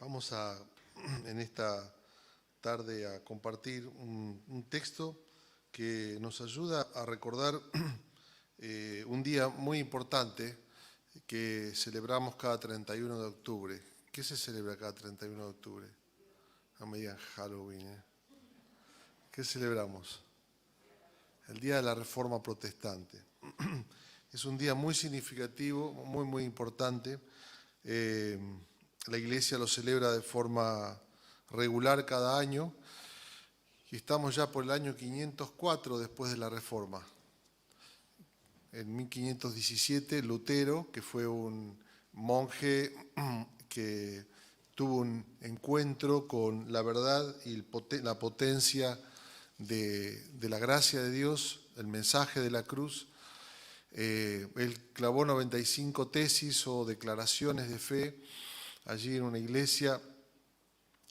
Vamos en esta tarde a compartir un texto que nos ayuda a recordar un día muy importante que celebramos cada 31 de octubre. ¿Qué se celebra cada 31 de octubre? No me digan Halloween. ¿Qué celebramos? El Día de la Reforma Protestante. Es un día muy significativo, muy importante. La Iglesia lo celebra de forma regular cada año y estamos ya por el año 504 después de la Reforma. En 1517, Lutero, que fue un monje que tuvo un encuentro con la verdad y la potencia de la gracia de Dios, el mensaje de la cruz. Él clavó 95 tesis o declaraciones de fe allí en una iglesia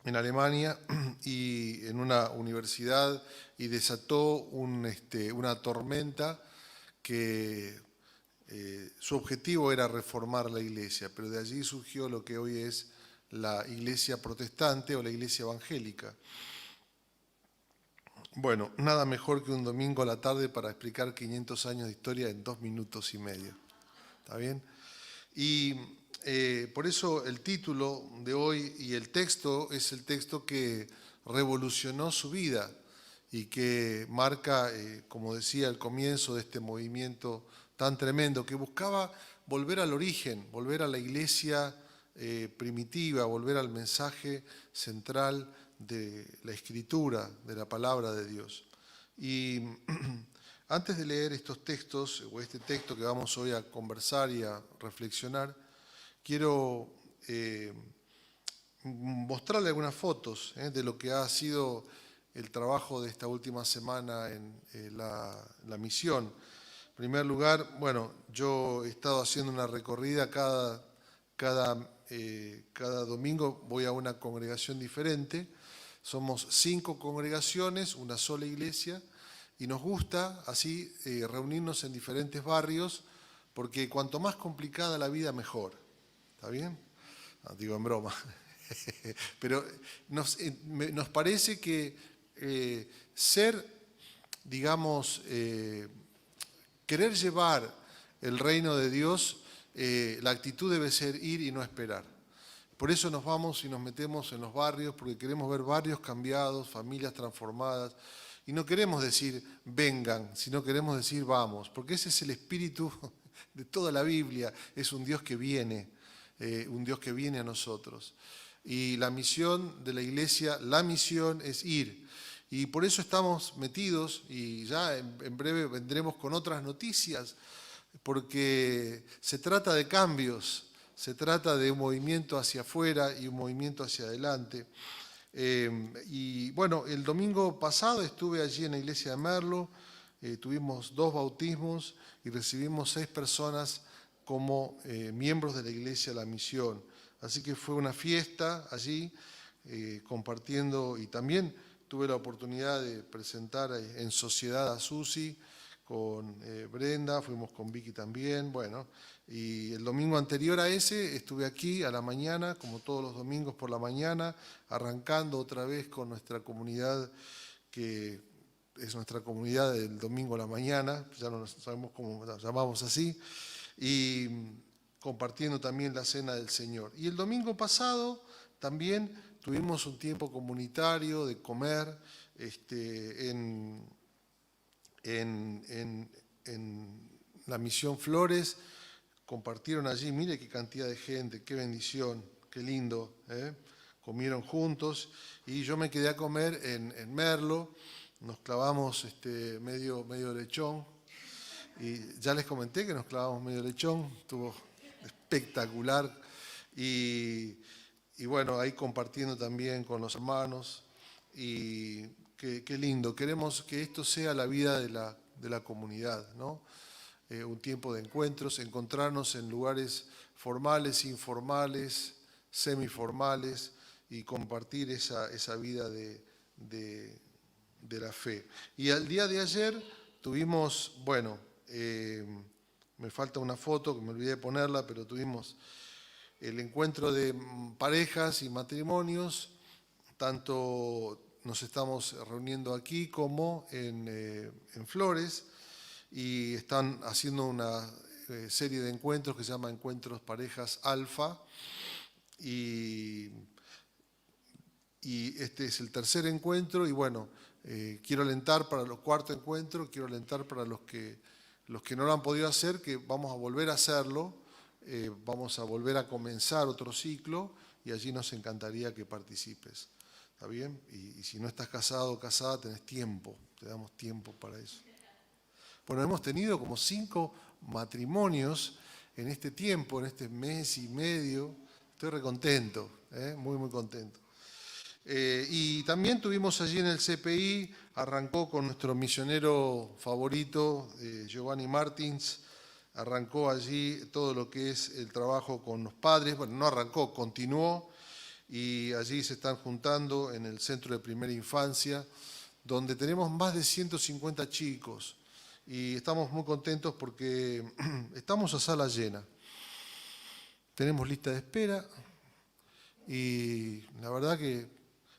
en Alemania y en una universidad, y desató una tormenta que su objetivo era reformar la iglesia, pero de allí surgió lo que hoy es la iglesia protestante o la iglesia evangélica. Bueno, nada mejor que un domingo a la tarde para explicar 500 años de historia en 2 minutos y medio. ¿Está bien? Y por eso el título de hoy y el texto es el texto que revolucionó su vida y que marca, como decía, el comienzo de este movimiento tan tremendo que buscaba volver al origen, volver a la iglesia primitiva, volver al mensaje central de la Escritura, de la palabra de Dios. Y antes de leer estos textos, o este texto que vamos hoy a conversar y a reflexionar, quiero mostrarle algunas fotos de lo que ha sido el trabajo de esta última semana en la misión. En primer lugar, bueno, yo he estado haciendo una recorrida cada domingo, voy a una congregación diferente. Somos 5 congregaciones, una sola iglesia, y nos gusta así reunirnos en diferentes barrios, porque cuanto más complicada la vida, mejor. ¿Está bien? No, digo en broma. Pero nos parece que ser, digamos, querer llevar el reino de Dios, la actitud debe ser ir y no esperar. Por eso nos vamos y nos metemos en los barrios, porque queremos ver barrios cambiados, familias transformadas. Y no queremos decir vengan, sino queremos decir vamos, porque ese es el espíritu de toda la Biblia. Es un Dios que viene a nosotros. Y la misión de la iglesia, la misión es ir. Y por eso estamos metidos, y ya en breve vendremos con otras noticias, porque se trata de cambios. Se trata de un movimiento hacia afuera y un movimiento hacia adelante. Y bueno, el domingo pasado estuve allí en la iglesia de Merlo, tuvimos 2 bautismos y recibimos 6 personas como miembros de la iglesia La Misión. Así que fue una fiesta allí, compartiendo, y también tuve la oportunidad de presentar en sociedad a Susi, con Brenda, fuimos con Vicky también, bueno, y el domingo anterior a ese estuve aquí a la mañana, como todos los domingos por la mañana, arrancando otra vez con nuestra comunidad, que es nuestra comunidad del domingo a la mañana, ya no sabemos cómo la llamamos así, y compartiendo también la cena del Señor. Y el domingo pasado también tuvimos un tiempo comunitario de comer en la Misión Flores. Compartieron allí, mire qué cantidad de gente, qué bendición, qué lindo, comieron juntos, y yo me quedé a comer en Merlo. Nos clavamos medio lechón, y ya les comenté que nos clavamos medio lechón, estuvo espectacular, y bueno, ahí compartiendo también con los hermanos, y qué lindo. Queremos que esto sea la vida de la comunidad, ¿no? Un tiempo de encuentros, encontrarnos en lugares formales, informales, semiformales, y compartir esa vida de la fe. Y al día de ayer tuvimos, bueno, me falta una foto que me olvidé de ponerla, pero tuvimos el encuentro de parejas y matrimonios, tanto nos estamos reuniendo aquí como en Flores, y están haciendo una serie de encuentros que se llama Encuentros Parejas Alfa, y este es el tercer encuentro, y bueno, quiero alentar para el cuarto encuentro, quiero alentar para los que no lo han podido hacer, que vamos a volver a hacerlo, vamos a volver a comenzar otro ciclo, y allí nos encantaría que participes. ¿Está bien? Y si no estás casado o casada, tenés tiempo, te damos tiempo para eso. Bueno, hemos tenido como 5 matrimonios en este tiempo, en este mes y medio. Estoy recontento, muy, muy contento. Y también tuvimos allí en el CPI, arrancó con nuestro misionero favorito, Giovanni Martins, arrancó allí todo lo que es el trabajo con los padres. Bueno, no arrancó, continuó, y allí se están juntando en el Centro de Primera Infancia, donde tenemos más de 150 chicos, y estamos muy contentos porque estamos a sala llena. Tenemos lista de espera, y la verdad que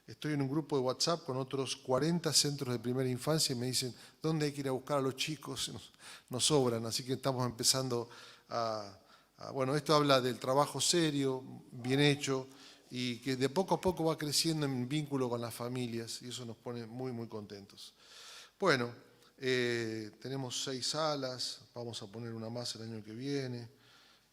estoy en un grupo de WhatsApp con otros 40 centros de primera infancia y me dicen, ¿dónde hay que ir a buscar a los chicos? Nos sobran, así que estamos empezando bueno, esto habla del trabajo serio, bien hecho, y que de poco a poco va creciendo en vínculo con las familias, y eso nos pone muy, muy contentos. Bueno, tenemos 6 salas, vamos a poner una más el año que viene,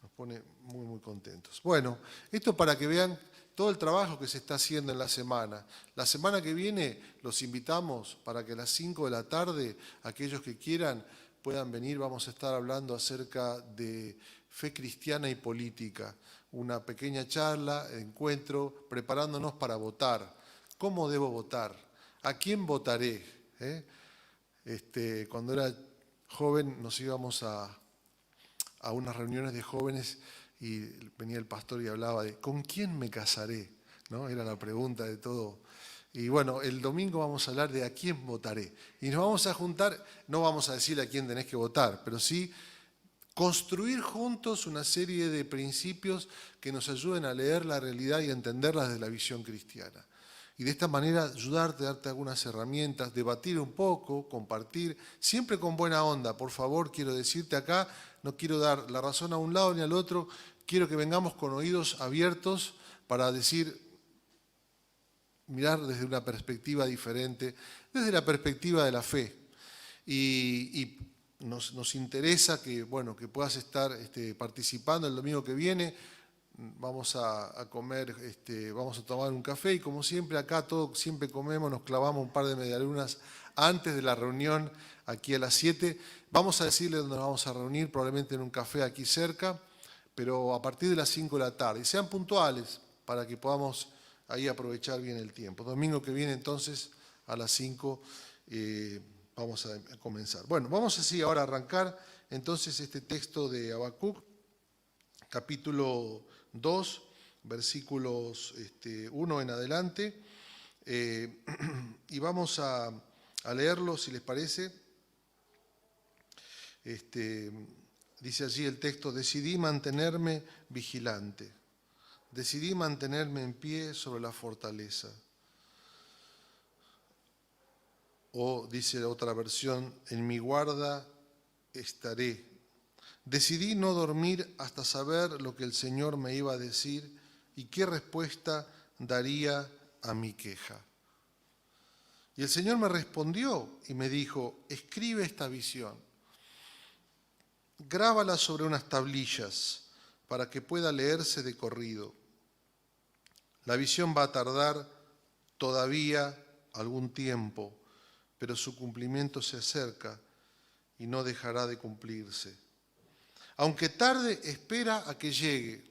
nos pone muy, muy contentos. Bueno, esto para que vean todo el trabajo que se está haciendo en la semana. La semana que viene los invitamos para que a las 5 de la tarde, aquellos que quieran, puedan venir. Vamos a estar hablando acerca de fe cristiana y política. Una pequeña charla, encuentro, preparándonos para votar. ¿Cómo debo votar? ¿A quién votaré? Cuando era joven nos íbamos a unas reuniones de jóvenes y venía el pastor y hablaba de ¿con quién me casaré? ¿No? Era la pregunta de todo. Y bueno, el domingo vamos a hablar de a quién votaré. Y nos vamos a juntar, no vamos a decirle a quién tenés que votar, pero sí construir juntos una serie de principios que nos ayuden a leer la realidad y a entenderla desde la visión cristiana. Y de esta manera ayudarte, darte algunas herramientas, debatir un poco, compartir, siempre con buena onda. Por favor, quiero decirte acá, no quiero dar la razón a un lado ni al otro, quiero que vengamos con oídos abiertos para decir, mirar desde una perspectiva diferente, desde la perspectiva de la fe. Y nos interesa que, bueno, que puedas estar participando el domingo que viene. Vamos a comer, vamos a tomar un café, y como siempre acá todos siempre comemos, nos clavamos un par de medialunas antes de la reunión aquí a las 7. Vamos a decirle dónde nos vamos a reunir, probablemente en un café aquí cerca, pero a partir de las 5 de la tarde. Y sean puntuales para que podamos ahí aprovechar bien el tiempo. Domingo que viene entonces a las 5 vamos a comenzar. Bueno, vamos así ahora a arrancar entonces este texto de Habacuc, capítulo 2, versículos 1 en adelante, y vamos a leerlo, si les parece. Dice allí el texto: decidí mantenerme vigilante, decidí mantenerme en pie sobre la fortaleza. O dice otra versión, en mi guarda estaré. Decidí no dormir hasta saber lo que el Señor me iba a decir y qué respuesta daría a mi queja. Y el Señor me respondió y me dijo, escribe esta visión, grábala sobre unas tablillas para que pueda leerse de corrido. La visión va a tardar todavía algún tiempo, pero su cumplimiento se acerca y no dejará de cumplirse. Aunque tarde, espera a que llegue,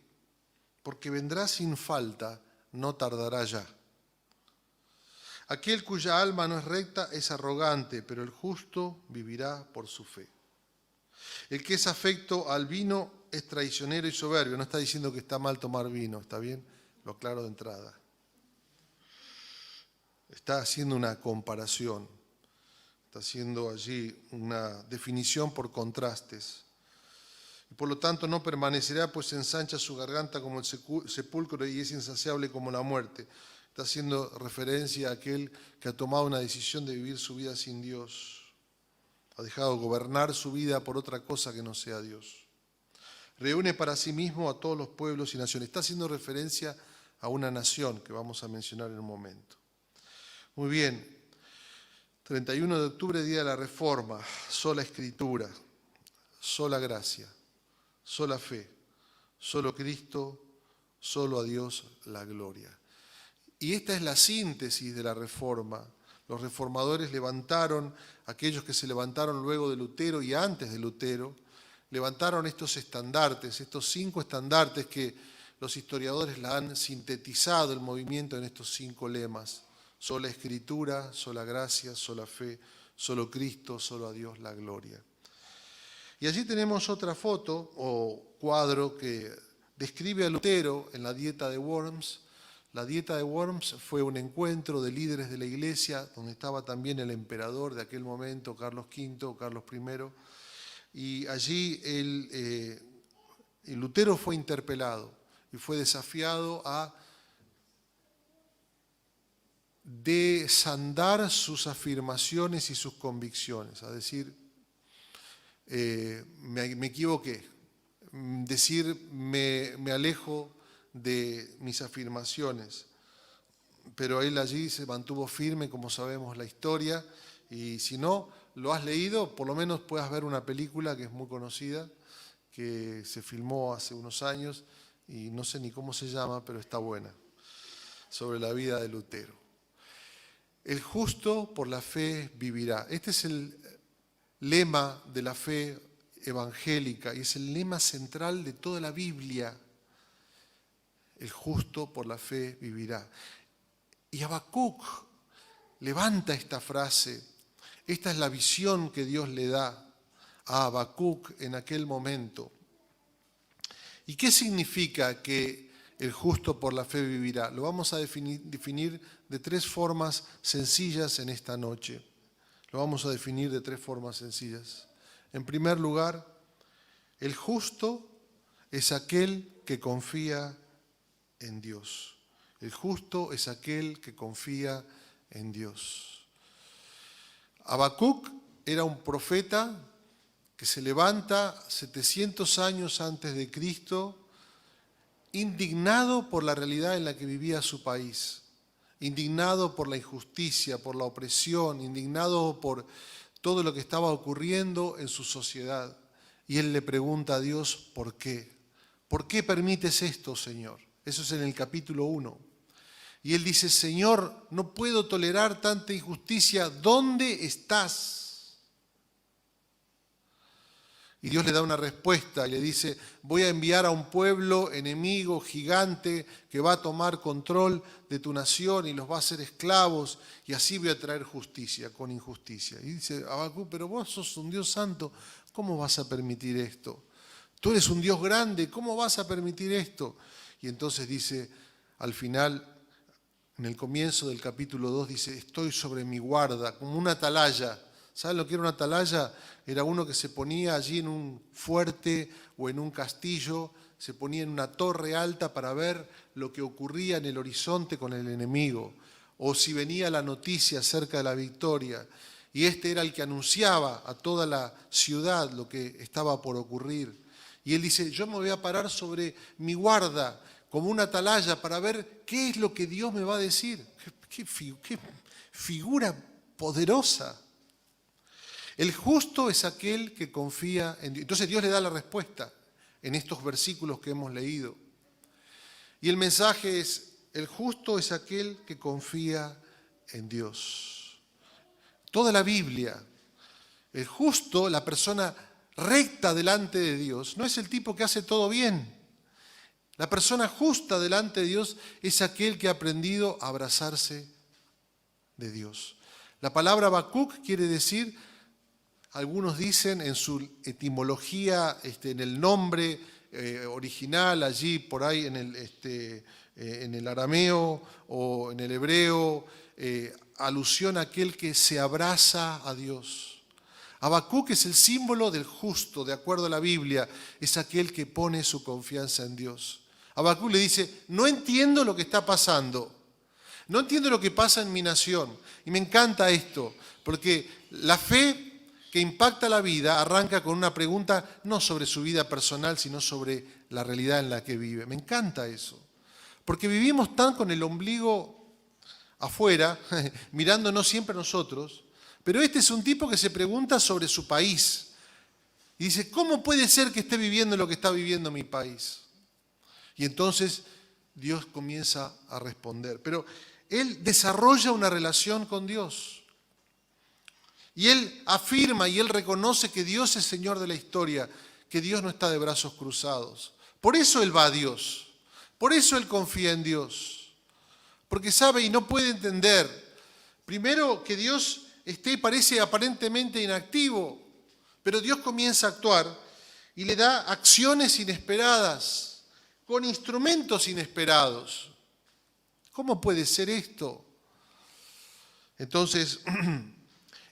porque vendrá sin falta, no tardará ya. Aquel cuya alma no es recta es arrogante, pero el justo vivirá por su fe. El que es afecto al vino es traicionero y soberbio. No está diciendo que está mal tomar vino, ¿está bien? Lo aclaro de entrada. Está haciendo una comparación, está haciendo allí una definición por contrastes. Y por lo tanto no permanecerá, pues ensancha su garganta como el sepulcro y es insaciable como la muerte. Está haciendo referencia a aquel que ha tomado una decisión de vivir su vida sin Dios. Ha dejado gobernar su vida por otra cosa que no sea Dios. Reúne para sí mismo a todos los pueblos y naciones. Está haciendo referencia a una nación que vamos a mencionar en un momento. Muy bien. 31 de octubre, Día de la Reforma. Sola Escritura, sola gracia, sola fe, solo Cristo, solo a Dios la gloria. Y esta es la síntesis de la Reforma. Los reformadores levantaron, aquellos que se levantaron luego de Lutero y antes de Lutero, levantaron estos estandartes, estos 5 estandartes que los historiadores la han sintetizado el movimiento en estos 5 lemas. Sola Escritura, sola gracia, sola fe, solo Cristo, solo a Dios la gloria. Y allí tenemos otra foto o cuadro que describe a Lutero en la Dieta de Worms. La Dieta de Worms fue un encuentro de líderes de la Iglesia, donde estaba también el emperador de aquel momento, Carlos V o Carlos I, y allí Lutero fue interpelado y fue desafiado a desandar sus afirmaciones y sus convicciones, a decir, me equivoqué, decir, me alejo de mis afirmaciones, pero él allí se mantuvo firme, como sabemos la historia, y si no lo has leído, por lo menos puedas ver una película que es muy conocida, que se filmó hace unos años, y no sé ni cómo se llama, pero está buena, sobre la vida de Lutero. El justo por la fe vivirá. Este es el lema de la fe evangélica y es el lema central de toda la Biblia. El justo por la fe vivirá. Y Habacuc levanta esta frase. Esta es la visión que Dios le da a Habacuc en aquel momento. ¿Y qué significa que el justo por la fe vivirá? Lo vamos a definir de 3 formas sencillas en esta noche. Lo vamos a definir de 3 formas sencillas. En primer lugar, el justo es aquel que confía en Dios. El justo es aquel que confía en Dios. Habacuc era un profeta que se levanta 700 años antes de Cristo, indignado por la realidad en la que vivía su país, indignado por la injusticia, por la opresión, indignado por todo lo que estaba ocurriendo en su sociedad. Y él le pregunta a Dios, ¿por qué? ¿Por qué permites esto, Señor? Eso es en el capítulo 1. Y él dice, Señor, no puedo tolerar tanta injusticia, ¿dónde estás? Y Dios le da una respuesta y le dice, voy a enviar a un pueblo enemigo, gigante, que va a tomar control de tu nación y los va a hacer esclavos, y así voy a traer justicia con injusticia. Y dice, Habacuc, pero vos sos un Dios santo, ¿cómo vas a permitir esto? Tú eres un Dios grande, ¿cómo vas a permitir esto? Y entonces dice, al final, en el comienzo del capítulo 2, dice, estoy sobre mi guarda, como una atalaya. ¿Saben lo que era una atalaya? Era uno que se ponía allí en un fuerte o en un castillo, se ponía en una torre alta para ver lo que ocurría en el horizonte con el enemigo, o si venía la noticia acerca de la victoria. Y este era el que anunciaba a toda la ciudad lo que estaba por ocurrir. Y él dice, yo me voy a parar sobre mi guarda, como una atalaya, para ver qué es lo que Dios me va a decir. Qué figura poderosa. El justo es aquel que confía en Dios. Entonces Dios le da la respuesta en estos versículos que hemos leído. Y el mensaje es, el justo es aquel que confía en Dios. Toda la Biblia, el justo, la persona recta delante de Dios, no es el tipo que hace todo bien. La persona justa delante de Dios es aquel que ha aprendido a abrazarse de Dios. La palabra Habacuc quiere decir, algunos dicen en su etimología, en el nombre original, allí por ahí en el arameo o en el hebreo, alusión a aquel que se abraza a Dios. Habacuc es el símbolo del justo, de acuerdo a la Biblia, es aquel que pone su confianza en Dios. Habacuc le dice, no entiendo lo que está pasando, no entiendo lo que pasa en mi nación. Y me encanta esto, porque la fe que impacta la vida arranca con una pregunta no sobre su vida personal, sino sobre la realidad en la que vive. Me encanta eso, porque vivimos tan con el ombligo afuera, mirándonos siempre a nosotros, pero este es un tipo que se pregunta sobre su país y dice, ¿cómo puede ser que esté viviendo lo que está viviendo mi país? Y entonces Dios comienza a responder, pero él desarrolla una relación con Dios y él afirma y él reconoce que Dios es Señor de la historia, que Dios no está de brazos cruzados. Por eso él va a Dios, por eso él confía en Dios, porque sabe y no puede entender, primero, que Dios parece aparentemente inactivo, pero Dios comienza a actuar y le da acciones inesperadas, con instrumentos inesperados. ¿Cómo puede ser esto? Entonces,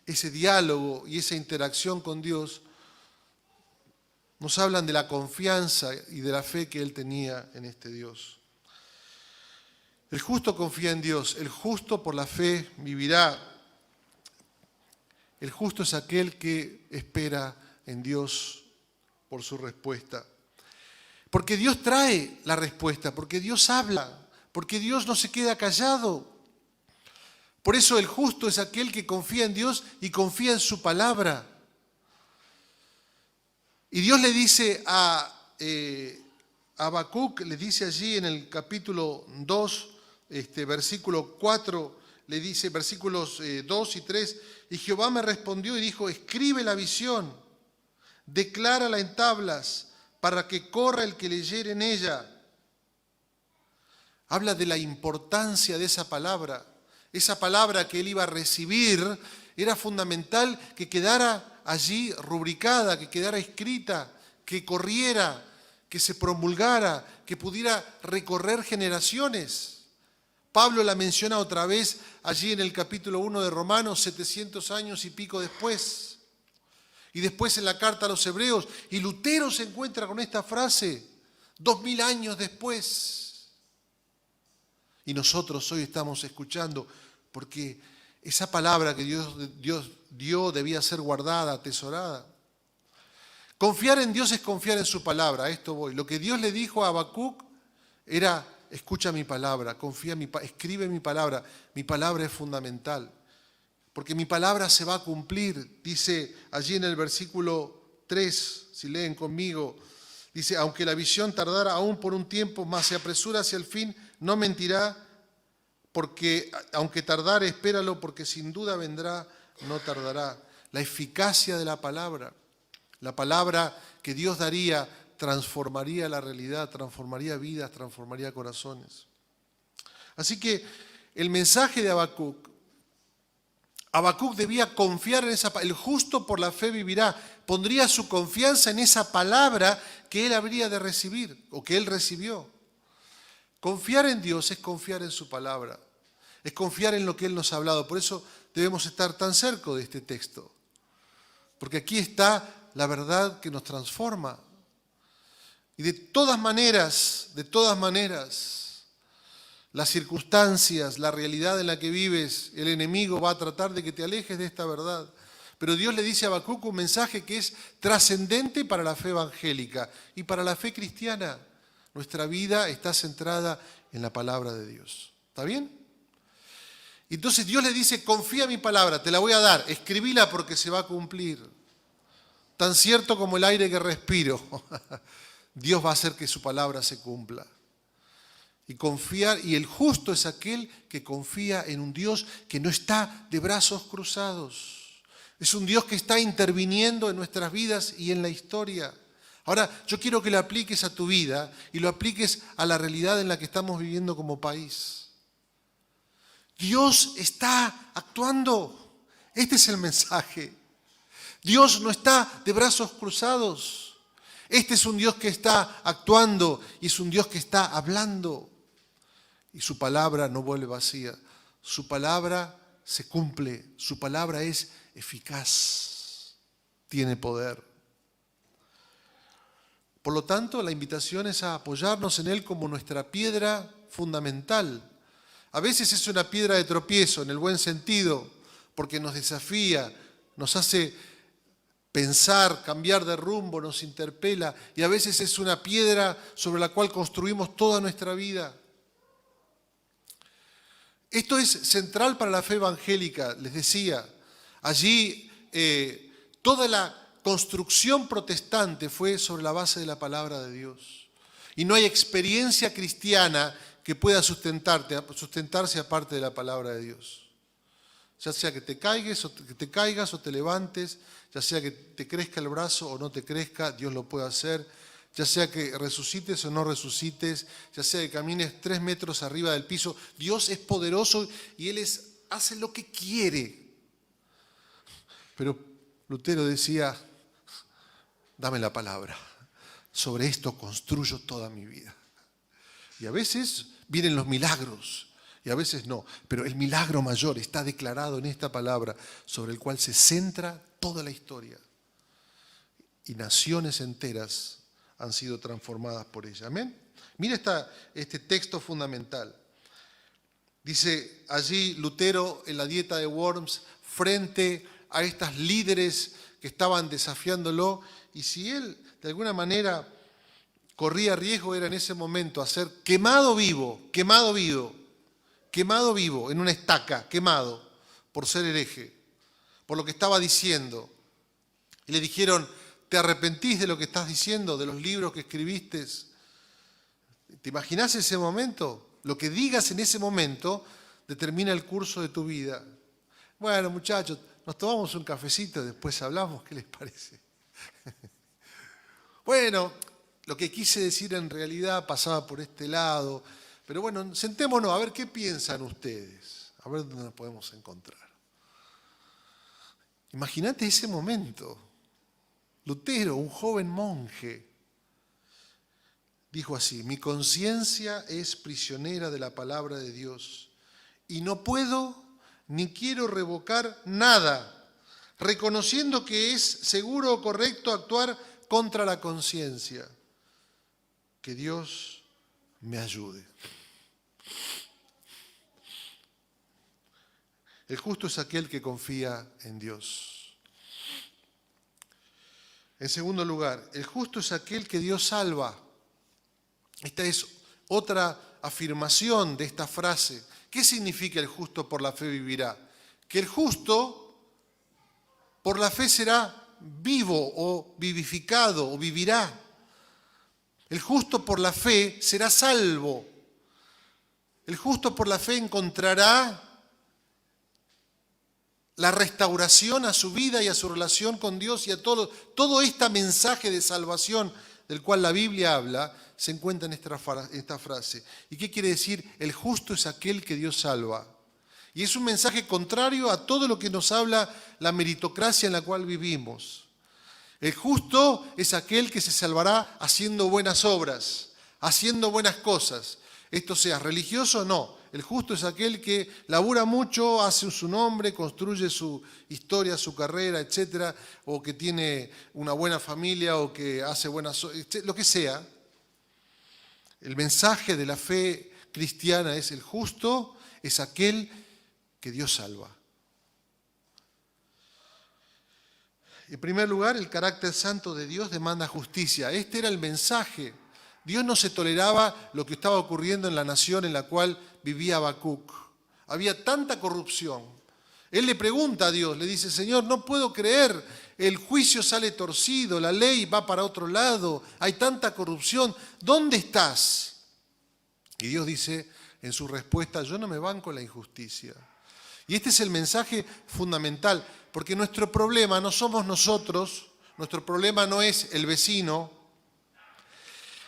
ese diálogo y esa interacción con Dios nos hablan de la confianza y de la fe que él tenía en este Dios. El justo confía en Dios, el justo por la fe vivirá. El justo es aquel que espera en Dios por su respuesta. Porque Dios trae la respuesta, porque Dios habla, porque Dios no se queda callado. Por eso el justo es aquel que confía en Dios y confía en su palabra. Y Dios le dice a Habacuc, le dice allí en el capítulo 2, versículo 4, le dice, versículos 2 y 3, y Jehová me respondió y dijo, escribe la visión, declárala en tablas, para que corra el que leyere en ella. Habla de la importancia de esa palabra que él iba a recibir, era fundamental que quedara allí rubricada, que quedara escrita, que corriera, que se promulgara, que pudiera recorrer generaciones. Pablo la menciona otra vez allí en el capítulo 1 de Romanos, 700 años y pico después. Y después en la carta a los Hebreos. Y Lutero se encuentra con esta frase 2000 años después. Y nosotros hoy estamos escuchando porque esa palabra que Dios dio debía ser guardada, atesorada. Confiar en Dios es confiar en su palabra, a esto voy. Lo que Dios le dijo a Habacuc era, escucha mi palabra, escribe mi palabra es fundamental, porque mi palabra se va a cumplir, dice allí en el versículo 3, si leen conmigo, dice, aunque la visión tardara aún por un tiempo, más se apresura hacia el fin, no mentirá, porque aunque tardare, espéralo, porque sin duda vendrá, no tardará. La eficacia de la palabra que Dios daría, transformaría la realidad, transformaría vidas, transformaría corazones. Así que el mensaje de Habacuc debía confiar en esa palabra. El justo por la fe vivirá. Pondría su confianza en esa palabra que él habría de recibir o que él recibió. Confiar en Dios es confiar en su palabra, es confiar en lo que Él nos ha hablado. Por eso debemos estar tan cerca de este texto, porque aquí está la verdad que nos transforma. Y de todas maneras, las circunstancias, la realidad en la que vives, el enemigo va a tratar de que te alejes de esta verdad. Pero Dios le dice a Habacuc un mensaje que es trascendente para la fe evangélica y para la fe cristiana. Nuestra vida está centrada en la palabra de Dios. ¿Está bien? Entonces Dios le dice, confía en mi palabra, te la voy a dar, escribíla porque se va a cumplir. Tan cierto como el aire que respiro. Dios va a hacer que su palabra se cumpla. Y el justo es aquel que confía en un Dios que no está de brazos cruzados. Es un Dios que está interviniendo en nuestras vidas y en la historia. Ahora, yo quiero que lo apliques a tu vida y lo apliques a la realidad en la que estamos viviendo como país. Dios está actuando. Este es el mensaje. Dios no está de brazos cruzados. Este es un Dios que está actuando y es un Dios que está hablando. Y su palabra no vuelve vacía. Su palabra se cumple. Su palabra es eficaz. tiene poder. Por lo tanto, la invitación es a apoyarnos en Él como nuestra piedra fundamental. A veces es una piedra de tropiezo, en el buen sentido, porque nos desafía, nos hace pensar, cambiar de rumbo, nos interpela, y a veces es una piedra sobre la cual construimos toda nuestra vida. Esto es central para la fe evangélica, les decía. Allí toda la construcción protestante fue sobre la base de la palabra de Dios. Y no hay experiencia cristiana que pueda sustentarse aparte de la palabra de Dios. Ya sea que te caigas o te levantes, ya sea que te crezca el brazo o no te crezca, Dios lo puede hacer. Ya sea que resucites o no resucites, ya sea que camines 3 metros arriba del piso, Dios es poderoso y Él hace lo que quiere. Pero Lutero decía, dame la palabra, sobre esto construyo toda mi vida. Y a veces vienen los milagros, y a veces no, pero el milagro mayor está declarado en esta palabra, sobre el cual se centra toda la historia. Y naciones enteras han sido transformadas por ella. Amén. Mira este texto fundamental. Dice allí Lutero en la Dieta de Worms, frente a estas líderes que estaban desafiándolo, y si él de alguna manera corría riesgo era en ese momento a ser quemado vivo en una estaca, quemado por ser hereje, por lo que estaba diciendo. Y le dijeron, ¿te arrepentís de lo que estás diciendo, de los libros que escribiste? ¿Te imaginás ese momento? Lo que digas en ese momento determina el curso de tu vida. Bueno, muchachos, nos tomamos un cafecito y después hablamos, ¿qué les parece? Bueno, lo que quise decir en realidad pasaba por este lado, pero bueno, sentémonos a ver qué piensan ustedes, a ver dónde nos podemos encontrar. Imagínate ese momento. Lutero, un joven monje, dijo así, mi conciencia es prisionera de la palabra de Dios y no puedo ni quiero revocar nada, reconociendo que es seguro o correcto actuar contra la conciencia. Que Dios me ayude. El justo es aquel que confía en Dios. En segundo lugar, el justo es aquel que Dios salva. Esta es otra afirmación de esta frase. ¿Qué significa el justo por la fe vivirá? Que el justo por la fe será vivo o vivificado o vivirá. El justo por la fe será salvo. El justo por la fe encontrará la restauración a su vida y a su relación con Dios y a todo este mensaje de salvación del cual la Biblia habla, se encuentra en esta frase. ¿Y qué quiere decir? El justo es aquel que Dios salva. Y es un mensaje contrario a todo lo que nos habla la meritocracia en la cual vivimos. El justo es aquel que se salvará haciendo buenas obras, haciendo buenas cosas. Esto sea religioso o no. El justo es aquel que labura mucho, hace su nombre, construye su historia, su carrera, etcétera, o que tiene una buena familia, o que hace buenas, lo que sea. El mensaje de la fe cristiana es el justo, es aquel que Dios salva. En primer lugar, el carácter santo de Dios demanda justicia. Este era el mensaje. Dios no se toleraba lo que estaba ocurriendo en la nación en la cual vivía Habacuc. Había tanta corrupción. Él le pregunta a Dios, le dice, Señor, no puedo creer, el juicio sale torcido, la ley va para otro lado, hay tanta corrupción, ¿dónde estás? Y Dios dice en su respuesta, yo no me banco la injusticia. Y este es el mensaje fundamental, porque nuestro problema no somos nosotros, nuestro problema no es el vecino,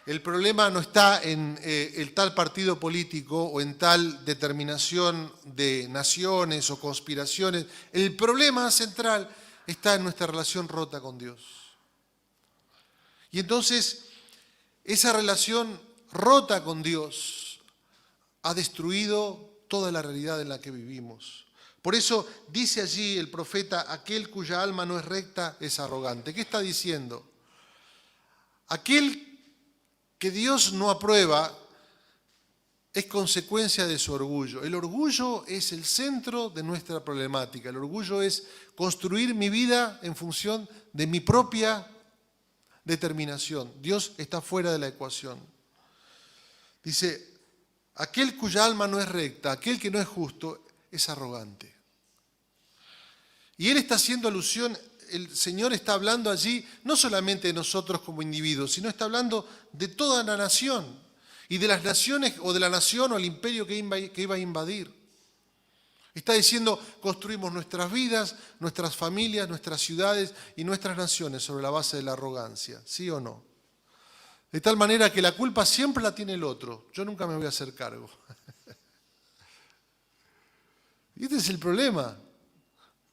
el problema no está en el tal partido político o en tal determinación de naciones o conspiraciones. El problema central está en nuestra relación rota con Dios. Y entonces, esa relación rota con Dios ha destruido toda la realidad en la que vivimos. Por eso dice allí el profeta, aquel cuya alma no es recta es arrogante. ¿Qué está diciendo? Aquel que Dios no aprueba es consecuencia de su orgullo. El orgullo es el centro de nuestra problemática. El orgullo es construir mi vida en función de mi propia determinación. Dios está fuera de la ecuación. Dice, aquel cuya alma no es recta, aquel que no es justo, es arrogante. Y él está haciendo alusión, el Señor está hablando allí no solamente de nosotros como individuos, sino está hablando de toda la nación. Y de las naciones, o de la nación o el imperio que iba a invadir. Está diciendo, construimos nuestras vidas, nuestras familias, nuestras ciudades y nuestras naciones sobre la base de la arrogancia, ¿sí o no? De tal manera que la culpa siempre la tiene el otro, yo nunca me voy a hacer cargo. Y este es el problema.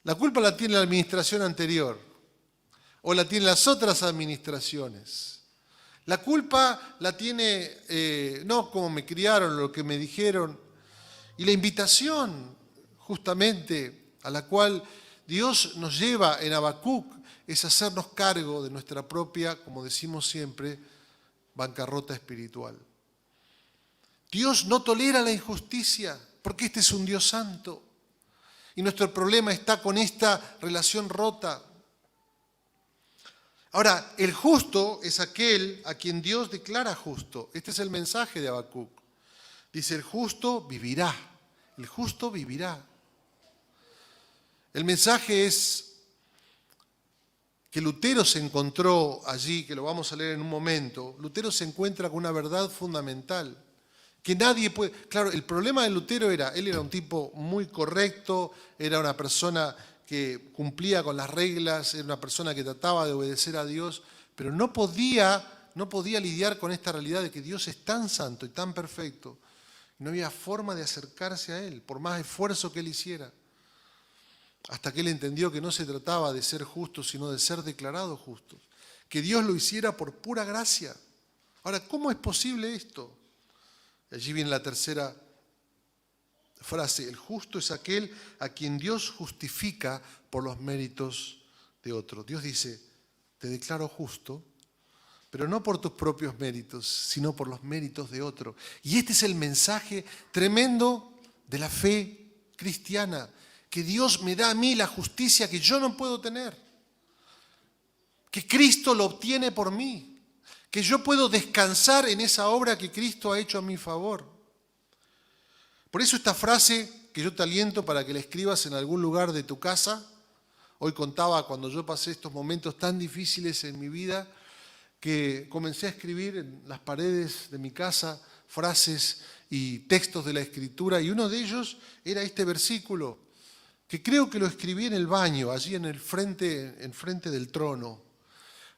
La culpa la tiene la administración anterior, o la tienen las otras administraciones. La culpa la tiene, no como me criaron, lo que me dijeron, y la invitación justamente a la cual Dios nos lleva en Habacuc es hacernos cargo de nuestra propia, como decimos siempre, bancarrota espiritual. Dios no tolera la injusticia porque este es un Dios santo y nuestro problema está con esta relación rota. Ahora, el justo es aquel a quien Dios declara justo. Este es el mensaje de Habacuc. Dice, el justo vivirá. El justo vivirá. El mensaje es que Lutero se encontró allí, que lo vamos a leer en un momento. Lutero se encuentra con una verdad fundamental, que nadie puede... Claro, el problema de Lutero él era un tipo muy correcto, era una persona que cumplía con las reglas, era una persona que trataba de obedecer a Dios, pero no podía lidiar con esta realidad de que Dios es tan santo y tan perfecto. No había forma de acercarse a Él, por más esfuerzo que Él hiciera. Hasta que Él entendió que no se trataba de ser justos, sino de ser declarados justos. Que Dios lo hiciera por pura gracia. Ahora, ¿cómo es posible esto? Allí viene la tercera frase, el justo es aquel a quien Dios justifica por los méritos de otro. Dios dice, te declaro justo, pero no por tus propios méritos, sino por los méritos de otro. Y este es el mensaje tremendo de la fe cristiana, que Dios me da a mí la justicia que yo no puedo tener, que Cristo lo obtiene por mí, que yo puedo descansar en esa obra que Cristo ha hecho a mi favor. Por eso esta frase que yo te aliento para que la escribas en algún lugar de tu casa. Hoy contaba cuando yo pasé estos momentos tan difíciles en mi vida que comencé a escribir en las paredes de mi casa frases y textos de la Escritura y uno de ellos era este versículo que creo que lo escribí en el baño, allí en frente del trono.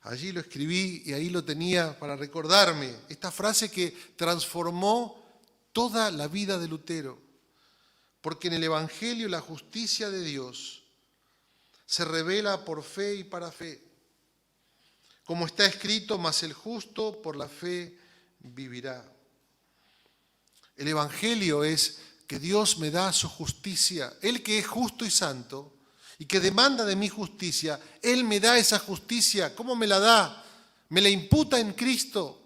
Allí lo escribí y ahí lo tenía para recordarme. Esta frase que transformó toda la vida de Lutero, porque en el Evangelio la justicia de Dios se revela por fe y para fe. Como está escrito, mas el justo por la fe vivirá. El Evangelio es que Dios me da su justicia. Él que es justo y santo y que demanda de mi justicia, Él me da esa justicia. ¿Cómo me la da? Me la imputa en Cristo.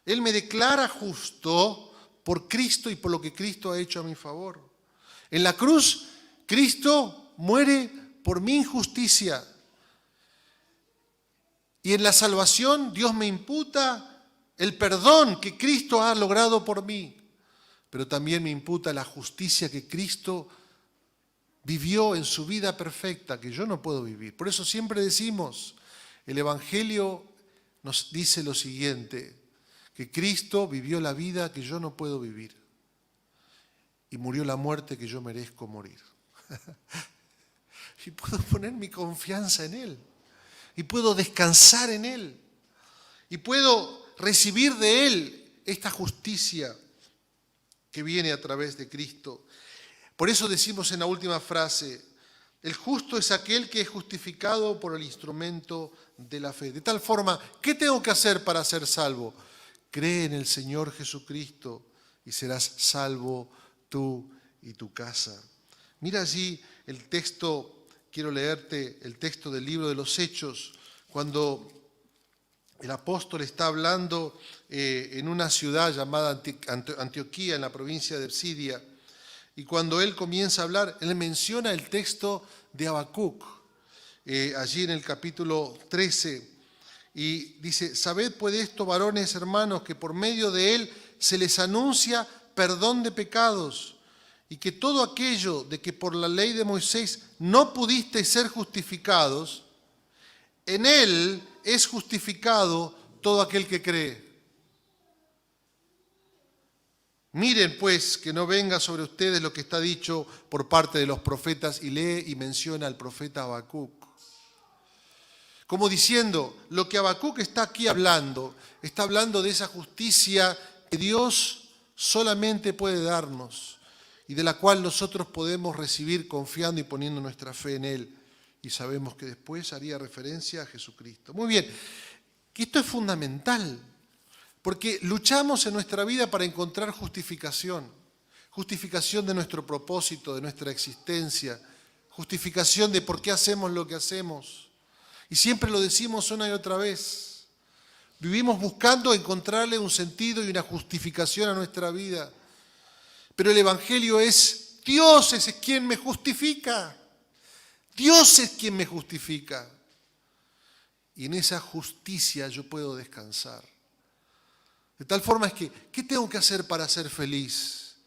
Él me declara justo por Cristo y por lo que Cristo ha hecho a mi favor. En la cruz, Cristo muere por mi injusticia. Y en la salvación, Dios me imputa el perdón que Cristo ha logrado por mí. Pero también me imputa la justicia que Cristo vivió en su vida perfecta, que yo no puedo vivir. Por eso siempre decimos, el Evangelio nos dice lo siguiente, que Cristo vivió la vida que yo no puedo vivir y murió la muerte que yo merezco morir. Y puedo poner mi confianza en Él y puedo descansar en Él y puedo recibir de Él esta justicia que viene a través de Cristo. Por eso decimos en la última frase, el justo es aquel que es justificado por el instrumento de la fe. De tal forma, ¿qué tengo que hacer para ser salvo? Cree en el Señor Jesucristo y serás salvo tú y tu casa. Mira allí el texto, quiero leerte el texto del libro de los Hechos, cuando el apóstol está hablando en una ciudad llamada Antioquía, en la provincia de Psidia, y cuando él comienza a hablar, él menciona el texto de Habacuc, allí en el capítulo 13, y dice: sabed pues esto, varones hermanos, que por medio de él se les anuncia perdón de pecados, y que todo aquello de que por la ley de Moisés no pudisteis ser justificados, en él es justificado todo aquel que cree. Miren pues que no venga sobre ustedes lo que está dicho por parte de los profetas, y lee y menciona al profeta Habacuc. Como diciendo, lo que Habacuc está aquí hablando, está hablando de esa justicia que Dios solamente puede darnos y de la cual nosotros podemos recibir confiando y poniendo nuestra fe en Él. Y sabemos que después haría referencia a Jesucristo. Muy bien, que esto es fundamental, porque luchamos en nuestra vida para encontrar justificación de nuestro propósito, de nuestra existencia, justificación de por qué hacemos lo que hacemos. Y siempre lo decimos una y otra vez. Vivimos buscando encontrarle un sentido y una justificación a nuestra vida. Pero el Evangelio es: Dios es quien me justifica. Dios es quien me justifica. Y en esa justicia yo puedo descansar. De tal forma es que, ¿qué tengo que hacer para ser feliz?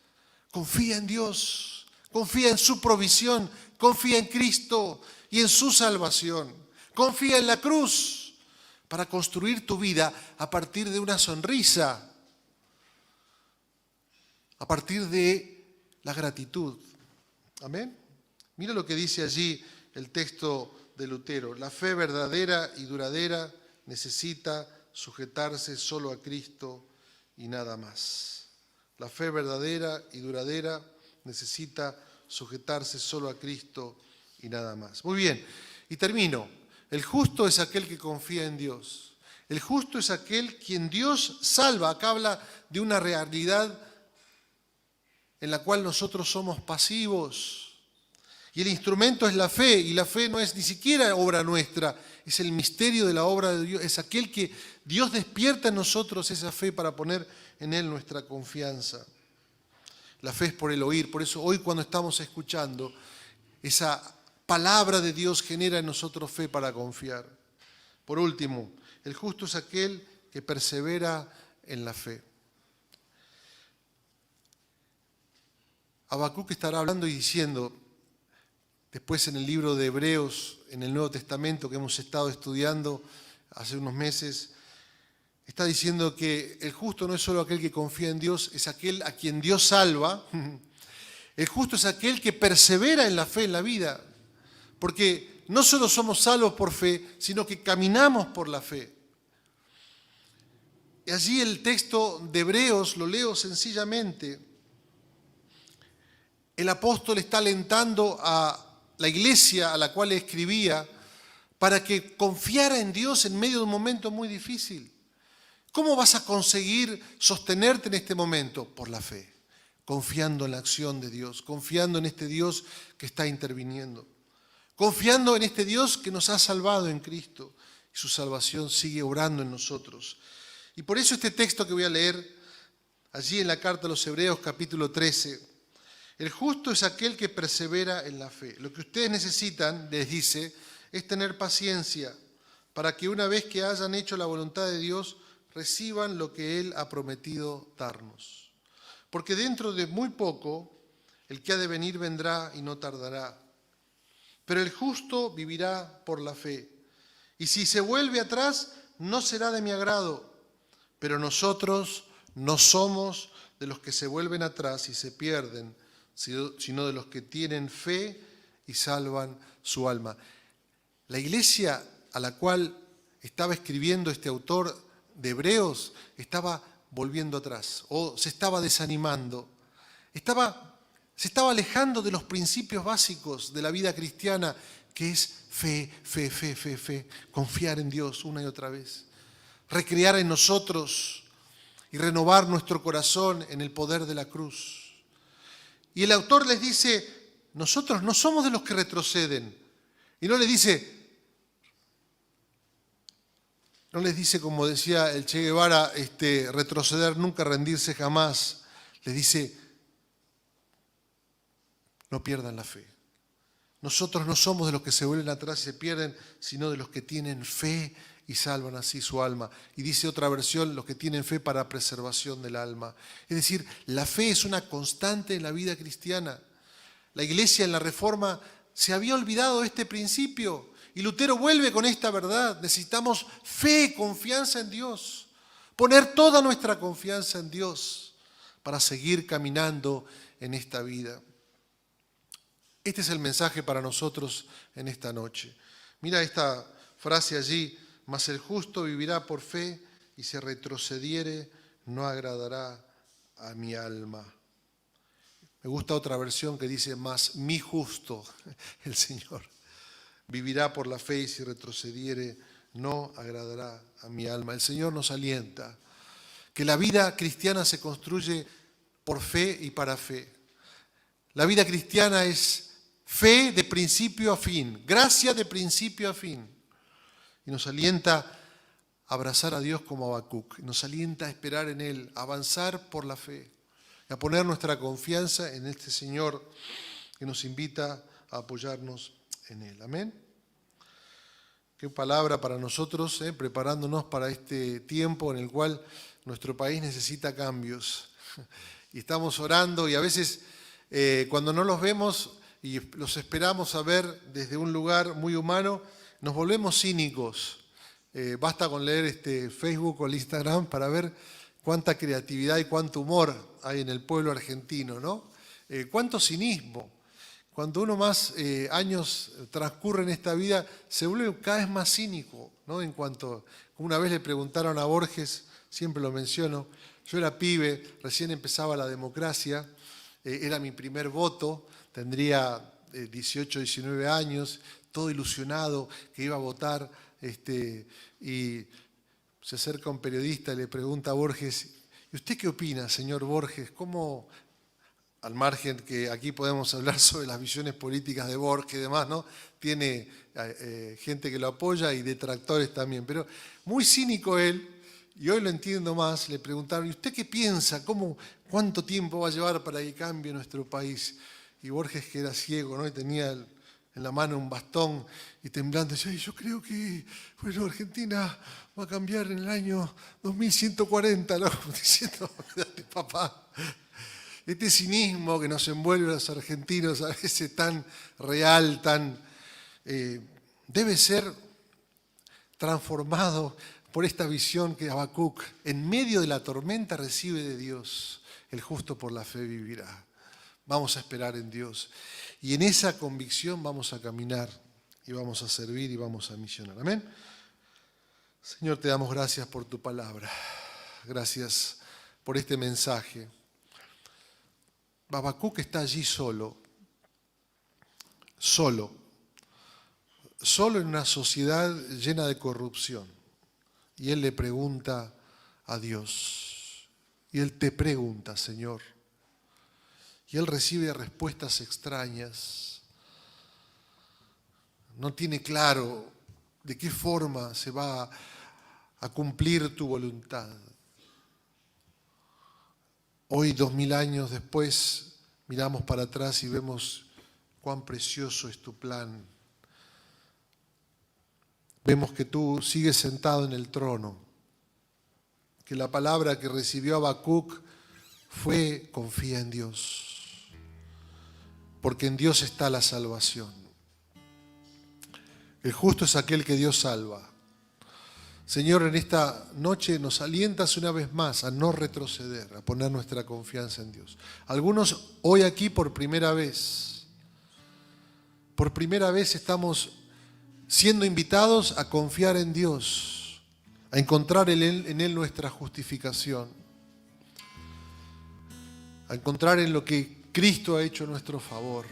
Confía en Dios, confía en su provisión, confía en Cristo y en su salvación. Confía en la cruz para construir tu vida a partir de una sonrisa, a partir de la gratitud. Amén. Mira lo que dice allí el texto de Lutero: la fe verdadera y duradera necesita sujetarse solo a Cristo y nada más. La fe verdadera y duradera necesita sujetarse solo a Cristo y nada más. Muy bien, y termino. El justo es aquel que confía en Dios. El justo es aquel quien Dios salva. Acá habla de una realidad en la cual nosotros somos pasivos. Y el instrumento es la fe, y la fe no es ni siquiera obra nuestra, es el misterio de la obra de Dios, es aquel que Dios despierta en nosotros esa fe para poner en Él nuestra confianza. La fe es por el oír, por eso hoy cuando estamos escuchando, esa palabra de Dios genera en nosotros fe para confiar. Por último, el justo es aquel que persevera en la fe. Habacuc estará hablando y diciendo, después en el libro de Hebreos, en el Nuevo Testamento que hemos estado estudiando hace unos meses, está diciendo que el justo no es solo aquel que confía en Dios, es aquel a quien Dios salva. El justo es aquel que persevera en la fe, en la vida, porque no solo somos salvos por fe, sino que caminamos por la fe. Y allí el texto de Hebreos, lo leo sencillamente, el apóstol está alentando a la iglesia a la cual escribía para que confiara en Dios en medio de un momento muy difícil. ¿Cómo vas a conseguir sostenerte en este momento? Por la fe, confiando en la acción de Dios, confiando en este Dios que está interviniendo, confiando en este Dios que nos ha salvado en Cristo y su salvación sigue obrando en nosotros. Y por eso este texto que voy a leer allí en la carta a los Hebreos capítulo 13, el justo es aquel que persevera en la fe. Lo que ustedes necesitan, les dice, es tener paciencia para que una vez que hayan hecho la voluntad de Dios, reciban lo que Él ha prometido darnos. Porque dentro de muy poco, el que ha de venir vendrá y no tardará. Pero el justo vivirá por la fe. Y si se vuelve atrás, no será de mi agrado. Pero nosotros no somos de los que se vuelven atrás y se pierden, sino de los que tienen fe y salvan su alma. La iglesia a la cual estaba escribiendo este autor de Hebreos estaba volviendo atrás o se estaba desanimando, se estaba alejando de los principios básicos de la vida cristiana, que es fe, confiar en Dios una y otra vez, recrear en nosotros y renovar nuestro corazón en el poder de la cruz. Y el autor les dice, nosotros no somos de los que retroceden. Y no les dice como decía el Che Guevara, retroceder nunca, rendirse jamás. Les dice, no pierdan la fe. Nosotros no somos de los que se vuelven atrás y se pierden, sino de los que tienen fe y salvan así su alma. Y dice otra versión, los que tienen fe para preservación del alma. Es decir, la fe es una constante en la vida cristiana. La Iglesia en la Reforma se había olvidado de este principio y Lutero vuelve con esta verdad. Necesitamos fe, confianza en Dios, poner toda nuestra confianza en Dios para seguir caminando en esta vida. Este es el mensaje para nosotros en esta noche. Mira esta frase allí, mas el justo vivirá por fe y si retrocediere no agradará a mi alma. Me gusta otra versión que dice, mas mi justo, el Señor, vivirá por la fe y si retrocediere no agradará a mi alma. El Señor nos alienta que la vida cristiana se construye por fe y para fe. La vida cristiana es fe de principio a fin, gracia de principio a fin. Y nos alienta a abrazar a Dios como Habacuc, nos alienta a esperar en Él, a avanzar por la fe, a poner nuestra confianza en este Señor que nos invita a apoyarnos en Él. Amén. Qué palabra para nosotros, preparándonos para este tiempo en el cual nuestro país necesita cambios. Y estamos orando y a veces cuando no los vemos y los esperamos a ver desde un lugar muy humano, nos volvemos cínicos. Basta con leer Facebook o el Instagram para ver cuánta creatividad y cuánto humor hay en el pueblo argentino, ¿no? Cuánto cinismo. Cuando uno más años transcurre en esta vida, se vuelve cada vez más cínico, ¿no? En cuanto, una vez le preguntaron a Borges, siempre lo menciono, yo era pibe, recién empezaba la democracia, era mi primer voto, tendría 18, 19 años, todo ilusionado que iba a votar, y se acerca un periodista y le pregunta a Borges, ¿y usted qué opina, señor Borges? ¿Cómo, al margen que aquí podemos hablar sobre las visiones políticas de Borges y demás, ¿no? Tiene gente que lo apoya y detractores también, pero muy cínico él, y hoy lo entiendo más, le preguntaron, ¿y usted qué piensa? ¿Cuánto tiempo va a llevar para que cambie nuestro país? Y Borges, que era ciego, ¿no? Y tenía en la mano un bastón y temblando, decía, yo creo que Argentina va a cambiar en el año 2140, ¿no? Diciendo, date, papá. Este cinismo que nos envuelve a los argentinos, a veces tan real, debe ser transformado por esta visión que Habacuc, en medio de la tormenta, recibe de Dios. El justo por la fe vivirá. Vamos a esperar en Dios. Y en esa convicción vamos a caminar y vamos a servir y vamos a misionar. Amén. Señor, te damos gracias por tu palabra. Gracias por este mensaje. Habacuc está allí solo en una sociedad llena de corrupción. Y él le pregunta a Dios. Y él te pregunta, Señor. Y él recibe respuestas extrañas. No tiene claro de qué forma se va a cumplir tu voluntad. Hoy, 2000 años después, miramos para atrás y vemos cuán precioso es tu plan. Vemos que tú sigues sentado en el trono, que la palabra que recibió Habacuc fue confía en Dios, porque en Dios está la salvación. El justo es aquel que Dios salva. Señor, en esta noche nos alientas una vez más a no retroceder, a poner nuestra confianza en Dios. Algunos hoy aquí por primera vez estamos siendo invitados a confiar en Dios, a encontrar en Él nuestra justificación, a encontrar en lo que Cristo ha hecho a nuestro favor.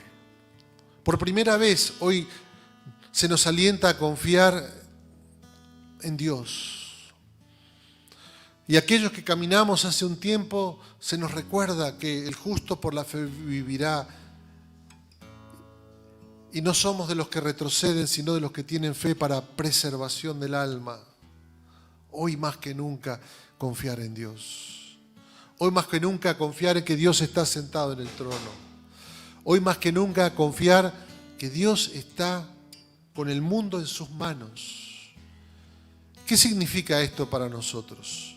Por primera vez hoy se nos alienta a confiar en Dios. Y aquellos que caminamos hace un tiempo, se nos recuerda que el justo por la fe vivirá. Y no somos de los que retroceden, sino de los que tienen fe para preservación del alma. Hoy más que nunca confiar en Dios. Hoy más que nunca confiar en que Dios está sentado en el trono. Hoy más que nunca confiar que Dios está con el mundo en sus manos. ¿Qué significa esto para nosotros?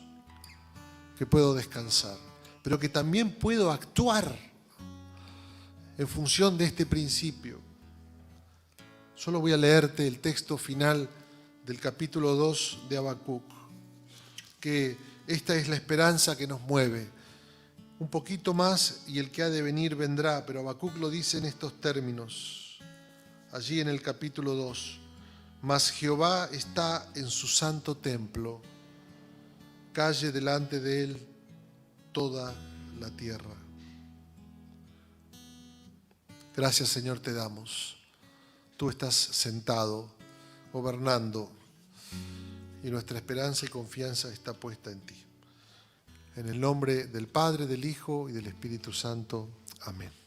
Que puedo descansar, pero que también puedo actuar en función de este principio. Solo voy a leerte el texto final del capítulo 2 de Habacuc, que esta es la esperanza que nos mueve. Un poquito más y el que ha de venir vendrá, pero Habacuc lo dice en estos términos, allí en el capítulo 2. Mas Jehová está en su santo templo, calle delante de él toda la tierra. Gracias, Señor, te damos. Tú estás sentado, gobernando, y nuestra esperanza y confianza está puesta en ti. En el nombre del Padre, del Hijo y del Espíritu Santo. Amén.